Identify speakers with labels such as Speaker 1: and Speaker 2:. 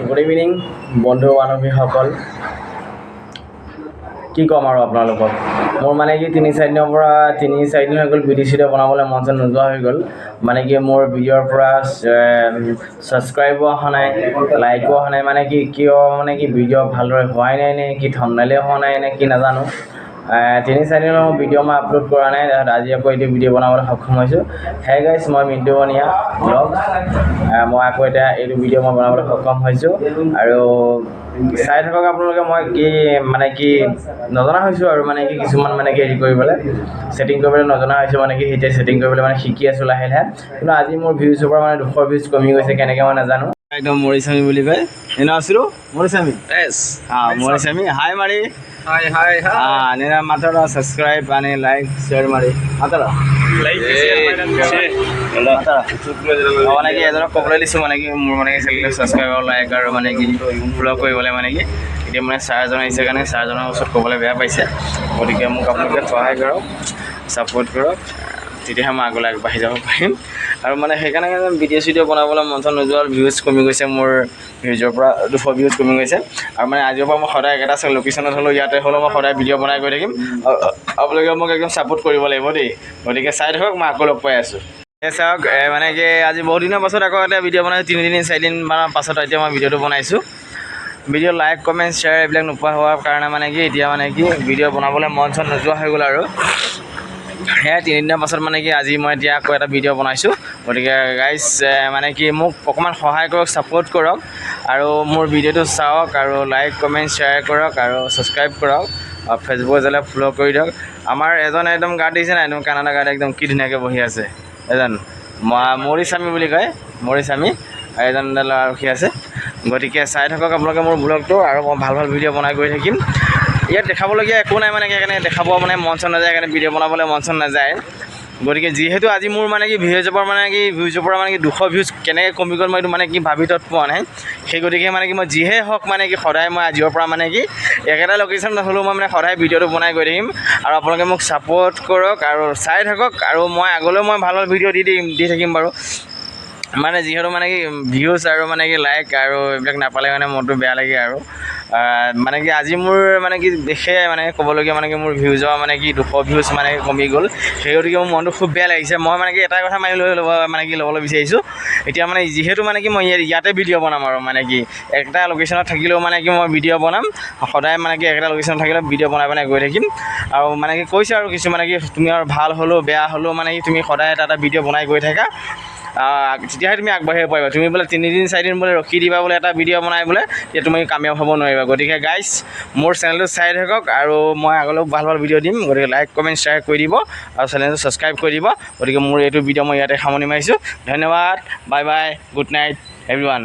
Speaker 1: Good evening বন্ধু বান্ধৱীসকল কি ক'ম আৰু আপোনালোকক মোৰ মানে কি 3-4 দিনৰ পৰা 3-4 দিন হৈ গ'ল ভিডিঅ' বনাবলৈ মন চন নোযোৱা হৈ গ'ল মানে কি মোৰ ভিডিঅ'ৰ পৰা ছাবস্ক্ৰাইবো অহা নাই লাইকো অহা নাই মানে কি কিয় মানে কি ভিডিঅ' ভালদৰে হোৱাই নাই নে কি থাম্বনেইলে হোৱা নাই নে কি নাজানো 3-4 দিনৰ ভিডিঅ' মই আপলোড কৰা নাই আজি আকৌ এইটো ভিডিঅ' বনাবলৈ সক্ষম হৈছোঁ হে গাইছ মই মিণ্টু বনিয়া ব্লগ মই আকৌ এতিয়া এইটো ভিডিঅ' মই বনাবলৈ সক্ষম হৈছোঁ আৰু চাই থাকক আপোনালোকে মই কি মানে কি নজনা হৈছোঁ আৰু মানে কি কিছুমান মানে কি হেৰি কৰিবলৈ ছেটিং কৰিবলৈ নজনা হৈছোঁ মানে কি এতিয়া ছেটিং কৰিবলৈ মানে শিকি আছোঁ লাহে লাহে কিন্তু আজি মোৰ ভিউজৰ পৰা মানে 200 ভিউজ কমি গৈছে কেনেকৈ মই নাজানো একদম মৰিচামি বুলি কয় এনে আছিলোঁ মৰিচামি
Speaker 2: Yes.
Speaker 1: মৰিচামি হাই মাৰি
Speaker 2: Hi.
Speaker 1: Nina matara subscribe and like share mari matara
Speaker 2: Like share
Speaker 1: matara মানে কি এজনক ক'বলৈ দিছোঁ মানে কি মোৰ মানে কি চেনেলটো ছাবস্ক্ৰাইব আৰু লাইক আৰু মানে কি ফ'ল' কৰিবলৈ মানে কি এতিয়া মানে ছাৰজন আহিছে কাৰণে ছাৰজনৰ ওচৰত ক'বলৈ বেয়া পাইছে গতিকে মোক আপোনালোকে সহায় কৰক ছাপোৰ্ট কৰক তেতিয়াহে মই আগলৈ আগবাঢ়ি যাব পাৰিম আৰু মানে সেইকাৰণে ভিডিঅ' বনাবলৈ মন চন নোযোৱা ভিউজ কমি গৈছে মোৰ ভিউজৰ পৰা 200 ভিউজ কমি গৈছে আৰু মানে আজিৰ পৰা মই সদায় একেটা লোকেশ্যনত হ'লেও ইয়াতে হ'লেও মই সদায় ভিডিঅ' বনাই গৈ থাকিম আপোনালোকে মোক একদম ছাপোৰ্ট কৰিব লাগিব দেই গতিকে চাই থাকক মই আকৌ লগ পাই আছোঁ চাওক মানে কি আজি বহুত দিনৰ পাছত আকৌ এটা ভিডিঅ' বনাইছোঁ 3-4 দিন মানৰ পাছত এতিয়া মই ভিডিঅ'টো বনাইছোঁ ভিডিঅ' লাইক কমেণ্ট শ্বেয়াৰ এইবিলাক নোপোৱা হোৱাৰ কাৰণে মানে কি এতিয়া মানে কি ভিডিঅ' বনাবলৈ মন চন নোযোৱা হৈ গ'ল আৰু সেয়া 3 দিনৰ পাছত মানে কি আজি মই এতিয়া আকৌ এটা ভিডিঅ' বনাইছোঁ গতিকে গাইজ মানে কি মোক অকণমান সহায় কৰক ছাপোৰ্ট কৰক আৰু মোৰ ভিডিঅ'টো চাওক আৰু লাইক কমেণ্ট শ্বেয়াৰ কৰক আৰু ছাবস্ক্ৰাইব কৰক আৰু ফেচবুকত যালে ফ'ল' কৰি দিয়ক আমাৰ এজন একদম গাৰ্ড দিছে নাই একদম কানাডা গাৰ্ড একদম কি ধুনীয়াকৈ বহি আছে এজন মৰিচামি বুলি কয় মৰিচামি এজন ল'ৰা ৰখি আছে গতিকে চাই থাকক আপোনালোকে মোৰ ব্লগটো আৰু মই ভাল ভাল ভিডিঅ' বনাই গৈ থাকিম ইয়াত দেখাবলগীয়া একো নাই মানে সেইকাৰণে দেখাব মানে মন চন নাযায় সেইকাৰণে ভিডিঅ' বনাবলৈ মন চন নাযায় গতিকে যিহেতু আজি মোৰ মানে কি ভিউজৰ পৰা মানে কি 200 ভিউজ কেনেকৈ কমি গ'ল মই এইটো মানে কি ভাবি তত পোৱা নাই সেই গতিকে মানে কি মই যিহে হওক মানে কি সদায় মই আজিৰ পৰা মানে কি একেটা লোকেশ্যনত হ'লেও মই মানে সদায় ভিডিঅ'টো বনাই গৈ থাকিম আৰু আপোনালোকে মোক ছাপোৰ্ট কৰক আৰু চাই থাকক আৰু মই আগলৈ মই ভাল ভাল ভিডিঅ' দি থাকিম বাৰু মানে যিহেতু মানে কি ভিউজ আৰু মানে কি লাইক আৰু এইবিলাক নাপালে মানে মনটো বেয়া লাগে আৰু মানে কি আজি মোৰ মানে কি দেখে মানে ক'বলগীয়া মানে কি মোৰ ভিউজৰ মানে কি 200 ভিউজ মানে কমি গ'ল সেই গতিকে মোৰ মনটো খুব বেয়া লাগিছে মই মানে কি এটা কথা মানি মানে কি ল'বলৈ বিচাৰিছোঁ এতিয়া মানে যিহেতু মানে কি মই ইয়াতে ভিডিঅ' বনাম আৰু মানে কি একটা লোকেশ্যনত থাকিলেও মানে কি মই ভিডিঅ' বনাম সদায় মানে কি একেটা লোকেশ্যনত থাকিলেও ভিডিঅ' বনাই গৈ থাকিম আৰু মানে কি কৈছে আৰু কিছু মানে কি তুমি আৰু ভাল হ'লেও বেয়া হ'লেও মানে কি তুমি সদায় এটা ভিডিঅ' বনাই গৈ থাকা তেতিয়াহে তুমি আগবাঢ়িব পাৰিবা তুমি বোলে 3-4 দিন বোলে ৰখি দিবা বোলে এটা ভিডিঅ' বনাই বোলে তেতিয়া তুমি কামিয়াব হ'ব নোৱাৰিবা গতিকে গাইজ মোৰ চেনেলটো চাই থাকক আৰু মই আগলৈও ভাল ভাল ভিডিঅ' দিম গতিকে লাইক কমেণ্ট শ্বেয়াৰ কৰি দিব আৰু চেনেলটো ছাবস্ক্ৰাইব কৰি দিব গতিকে মোৰ এইটো ভিডিঅ' মই ইয়াতে সামৰণি মাৰিছোঁ ধন্যবাদ bye bye good night everyone